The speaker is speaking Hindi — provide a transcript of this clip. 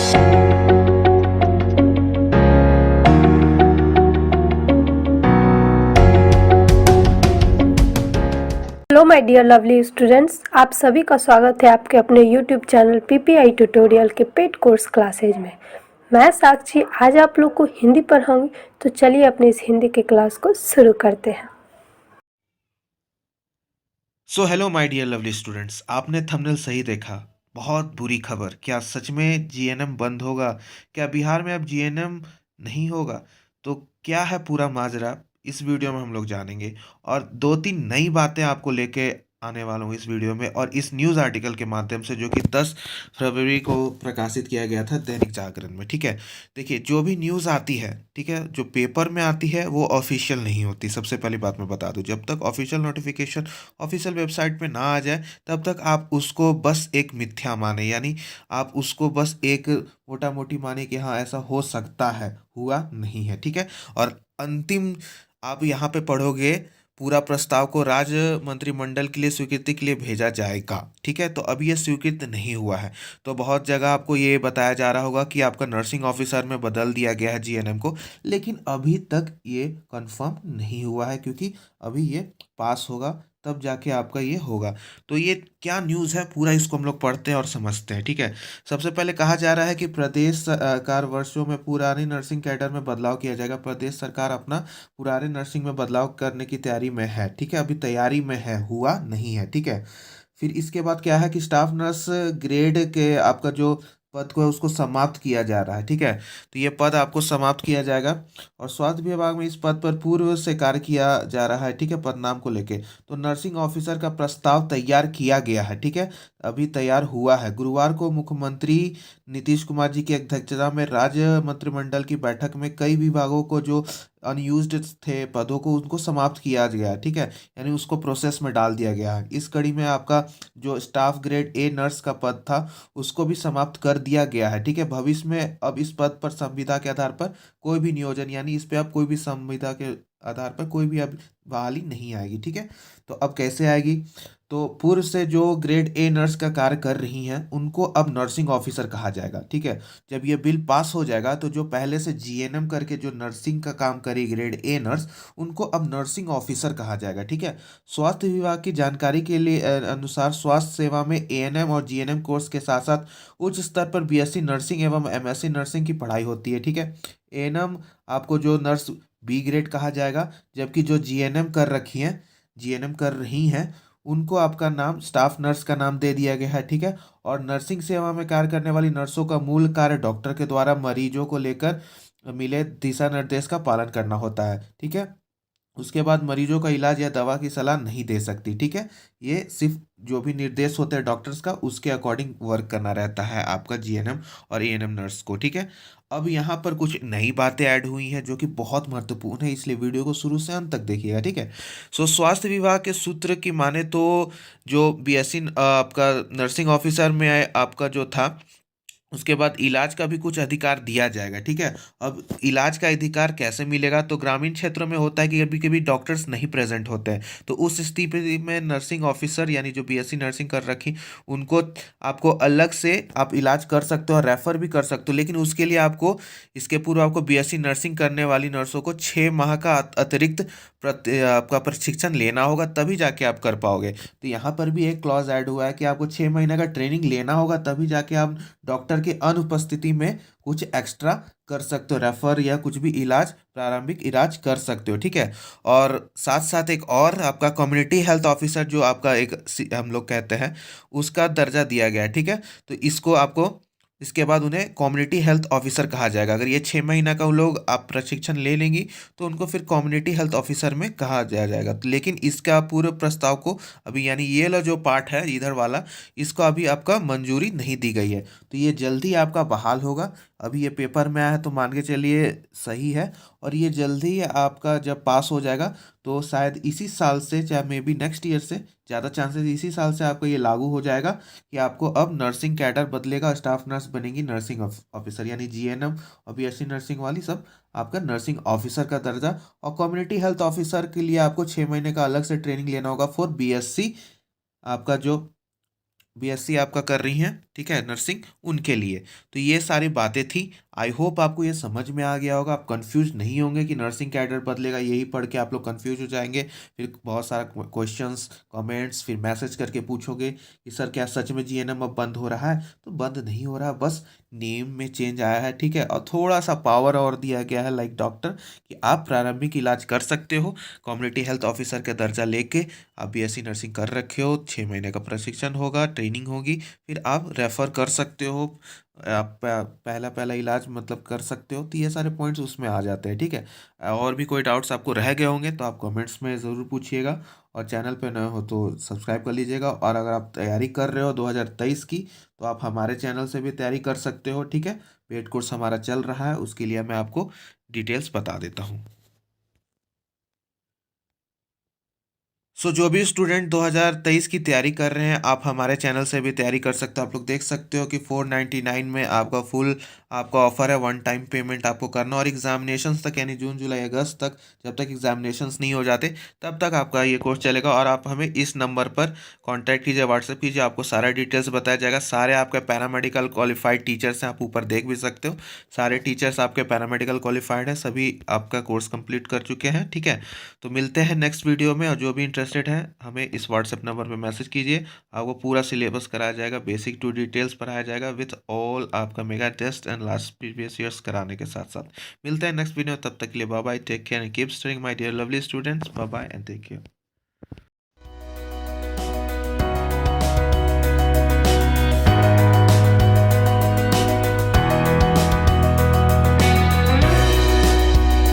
Hello my dear lovely students, आप सभी का स्वागत है आपके अपने यूट्यूब चैनल पीपीआई ट्यूटोरियल के पेड कोर्स क्लासेज में। मैं साक्षी आज आप लोग को हिंदी पढ़ाऊंगी, तो चलिए अपने इस हिंदी के क्लास को शुरू करते हैं। So hello my dear lovely students, आपने थंबनेल सही देखा। बहुत बुरी खबर। क्या सच में जीएनएम बंद होगा? क्या बिहार में अब जीएनएम नहीं होगा? तो क्या है पूरा माजरा, इस वीडियो में हम लोग जानेंगे। और दो तीन नई बातें आपको लेके आने वाला हूँ इस वीडियो में, और इस न्यूज़ आर्टिकल के माध्यम से, जो कि 10 फरवरी को प्रकाशित किया गया था दैनिक जागरण में। ठीक है, देखिए, जो भी न्यूज़ आती है, ठीक है, जो पेपर में आती है वो ऑफिशियल नहीं होती। सबसे पहली बात मैं बता दूं, जब तक ऑफिशियल नोटिफिकेशन ऑफिशियल वेबसाइट पे ना आ जाए, तब तक आप उसको बस एक मिथ्या माने, यानी आप उसको बस एक मोटा मोटी माने कि हाँ ऐसा हो सकता है, हुआ नहीं है। ठीक है, और अंतिम आप यहाँ पे पढ़ोगे, पूरा प्रस्ताव को राज्य मंत्रिमंडल के लिए स्वीकृति के लिए भेजा जाएगा। ठीक है, तो अभी ये स्वीकृत नहीं हुआ है। तो बहुत जगह आपको ये बताया जा रहा होगा कि आपका नर्सिंग ऑफिसर में बदल दिया गया है जीएनएम को, लेकिन अभी तक ये कंफर्म नहीं हुआ है, क्योंकि अभी ये पास होगा तब जाके आपका ये होगा। तो ये क्या न्यूज़ है, पूरा इसको हम लोग पढ़ते हैं और समझते हैं। ठीक है, सबसे पहले कहा जा रहा है कि प्रदेश सरकार वर्षों में पुरानी नर्सिंग कैडर में बदलाव किया जाएगा। प्रदेश सरकार अपना पुराने नर्सिंग में बदलाव करने की तैयारी में है। ठीक है, अभी तैयारी में है, हुआ नहीं है। ठीक है, फिर इसके बाद क्या है कि स्टाफ नर्स ग्रेड के आपका जो पद को है उसको समाप्त किया जा रहा है। ठीक है, तो ये पद आपको समाप्त किया जाएगा, और स्वास्थ्य विभाग में इस पद पर पूर्व से कार्य किया जा रहा है। ठीक है, पदनाम को लेके तो नर्सिंग ऑफिसर का प्रस्ताव तैयार किया गया है। ठीक है, अभी तैयार हुआ है। गुरुवार को मुख्यमंत्री नीतीश कुमार जी की अध्यक्षता में राज्य मंत्रिमंडल की बैठक में कई विभागों को जो अनयूज्ड थे पदों को, उनको समाप्त किया गया। ठीक है, यानी उसको प्रोसेस में डाल दिया गया है। इस कड़ी में आपका जो स्टाफ ग्रेड ए नर्स का पद था, उसको भी समाप्त कर दिया गया है। ठीक है, भविष्य में अब इस पद पर संविदा के आधार पर कोई भी नियोजन, यानी इस पे अब कोई भी संविदा के आधार पर कोई भी अब बहाली नहीं आएगी। ठीक है, तो अब कैसे आएगी? तो पूर्व से जो ग्रेड ए नर्स का कार्य कर रही हैं, उनको अब नर्सिंग ऑफिसर कहा जाएगा। ठीक है, जब ये बिल पास हो जाएगा, तो जो पहले से जीएनएम करके जो नर्सिंग का काम करी ग्रेड ए नर्स, उनको अब नर्सिंग ऑफिसर कहा जाएगा। ठीक है, स्वास्थ्य विभाग की जानकारी के लिए अनुसार स्वास्थ्य सेवा में एएनएम और जीएनएम कोर्स के साथ साथ उच्च स्तर पर बीएससी नर्सिंग एवं एमएससी नर्सिंग की पढ़ाई होती है। ठीक है, एएनएम आपको जो नर्स बी ग्रेड कहा जाएगा, जबकि जो जीएनएम कर रही हैं, उनको आपका नाम स्टाफ नर्स का नाम दे दिया गया है। ठीक है, और नर्सिंग सेवा में कार्य करने वाली नर्सों का मूल कार्य डॉक्टर के द्वारा मरीजों को लेकर मिले दिशा निर्देश का पालन करना होता है। ठीक है, उसके बाद मरीजों का इलाज या दवा की सलाह नहीं दे सकती। ठीक है, ये सिर्फ जो भी निर्देश होते हैं डॉक्टर्स का, उसके अकॉर्डिंग वर्क करना रहता है आपका जीएनएम और एएनएम नर्स को। ठीक है, अब यहाँ पर कुछ नई बातें ऐड हुई हैं जो कि बहुत महत्वपूर्ण है, इसलिए वीडियो को शुरू से अंत तक देखिएगा। ठीक है, स्वास्थ्य विभाग के सूत्र की माने तो जो बीएससी आपका नर्सिंग ऑफिसर में आपका जो था, उसके बाद इलाज का भी कुछ अधिकार दिया जाएगा। ठीक है, अब इलाज का अधिकार कैसे मिलेगा? तो ग्रामीण क्षेत्रों में होता है कि कभी कभी डॉक्टर्स नहीं प्रेजेंट होते हैं, तो उस स्थिति में नर्सिंग ऑफिसर, यानी जो बीएससी नर्सिंग कर रखी, उनको आपको अलग से आप इलाज कर सकते हो और रेफर भी कर सकते हो, लेकिन उसके लिए आपको इसके पूर्व आपको बीएससी नर्सिंग करने वाली नर्सों को 6 माह का अतिरिक्त आपका प्रशिक्षण लेना होगा, तभी जाके आप कर पाओगे। तो यहाँ पर भी एक क्लॉज ऐड हुआ है कि आपको 6 महीने का ट्रेनिंग लेना होगा, तभी जाके आप डॉक्टर के अनुपस्थिति में कुछ एक्स्ट्रा कर सकते हो, रेफर या कुछ भी इलाज, प्रारंभिक इलाज कर सकते हो। ठीक है, और साथ साथ एक और आपका कम्युनिटी हेल्थ ऑफिसर, जो आपका एक हम लोग कहते हैं, उसका दर्जा दिया गया है। ठीक है, तो इसको आपको इसके बाद उन्हें कम्युनिटी हेल्थ ऑफिसर कहा जाएगा। अगर ये 6 महीना का उन लोग आप प्रशिक्षण ले लेंगी, तो उनको फिर कम्युनिटी हेल्थ ऑफिसर में कहा जाएगा। लेकिन इसका पूरे प्रस्ताव को अभी, यानी ये लो जो पार्ट है इधर वाला, इसको अभी आपका मंजूरी नहीं दी गई है, तो ये जल्दी आपका बहाल होगा। अभी ये पेपर में आया है, तो मान के चलिए सही है, और ये जल्दी आपका जब पास हो जाएगा, तो शायद इसी साल से, चाहे मे बी नेक्स्ट ईयर से, ज़्यादा चांसेस इसी साल से आपको ये लागू हो जाएगा कि आपको अब नर्सिंग कैडर बदलेगा, स्टाफ नर्स बनेगी नर्सिंग ऑफिसर, यानी जीएनएम और बीएससी नर्सिंग वाली सब आपका नर्सिंग ऑफिसर का दर्जा। और कम्युनिटी हेल्थ ऑफिसर के लिए आपको 6 महीने का अलग से ट्रेनिंग लेना होगा फॉर बीएससी, आपका जो बीएससी आपका कर रही हैं, ठीक है, नर्सिंग, उनके लिए। तो ये सारी बातें थी। आई होप आपको ये समझ में आ गया होगा, आप कंफ्यूज नहीं होंगे कि नर्सिंग कैडर बदलेगा, यही पढ़ के आप लोग कंफ्यूज हो जाएंगे, फिर बहुत सारा क्वेश्चंस, कमेंट्स, फिर मैसेज करके पूछोगे कि सर क्या सच में जीएनएम अब बंद हो रहा है? तो बंद नहीं हो रहा, बस नेम में चेंज आया है, ठीक है, और थोड़ा सा पावर और दिया गया है लाइक डॉक्टर, कि आप प्रारंभिक इलाज कर सकते हो कम्युनिटी हेल्थ ऑफिसर का दर्जा लेके। आप बीएससी नर्सिंग कर रखे हो, 6 महीने का प्रशिक्षण होगा, ट्रेनिंग होगी, फिर आप रेफ़र कर सकते हो, आप पहला पहला इलाज मतलब कर सकते हो। तो ये सारे पॉइंट्स उसमें आ जाते हैं, ठीक है। और भी कोई डाउट्स आपको रह गए होंगे तो आप कमेंट्स में ज़रूर पूछिएगा, और चैनल पे नए हो तो सब्सक्राइब कर लीजिएगा। और अगर आप तैयारी कर रहे हो 2023 की, तो आप हमारे चैनल से भी तैयारी कर सकते हो, ठीक है। पेड कोर्स हमारा चल रहा है, उसके लिए मैं आपको डिटेल्स बता देता हूँ। जो भी स्टूडेंट 2023 की तैयारी कर रहे हैं, आप हमारे चैनल से भी तैयारी कर सकते हो। आप लोग देख सकते हो कि 499 में आपका फुल आपका ऑफर है, वन टाइम पेमेंट आपको करना, और एग्जामिनेशंस तक यानी जून जुलाई अगस्त तक, जब तक एग्जामिनेशंस नहीं हो जाते तब तक आपका ये कोर्स चलेगा। और आप हमें इस नंबर पर कांटेक्ट कीजिए, व्हाट्सएप कीजिए, आपको सारा डिटेल्स बताया जाएगा। सारे आपके पैरामेडिकल क्वालिफाइड टीचर्स हैं, आप ऊपर देख भी सकते हो, सारे टीचर्स आपके पैरामेडिकल क्वालिफाइड हैं, सभी आपका कोर्स कंप्लीट कर चुके हैं, ठीक है। तो मिलते हैं नेक्स्ट वीडियो में, और जो भी इंटरेस्टेड है हमें इस व्हाट्सएप नंबर पे मैसेज कीजिए, आपको पूरा सिलेबस कराया जाएगा, बेसिक टू डिटेल्स पढ़ाया जाएगा, विथ ऑल आपका mega test and last previous years कराने के साथ साथ। मिलते हैं नेक्स्ट वीडियो, तब तक के लिए bye bye, take care and keep studying my dear lovely students, bye bye and take care.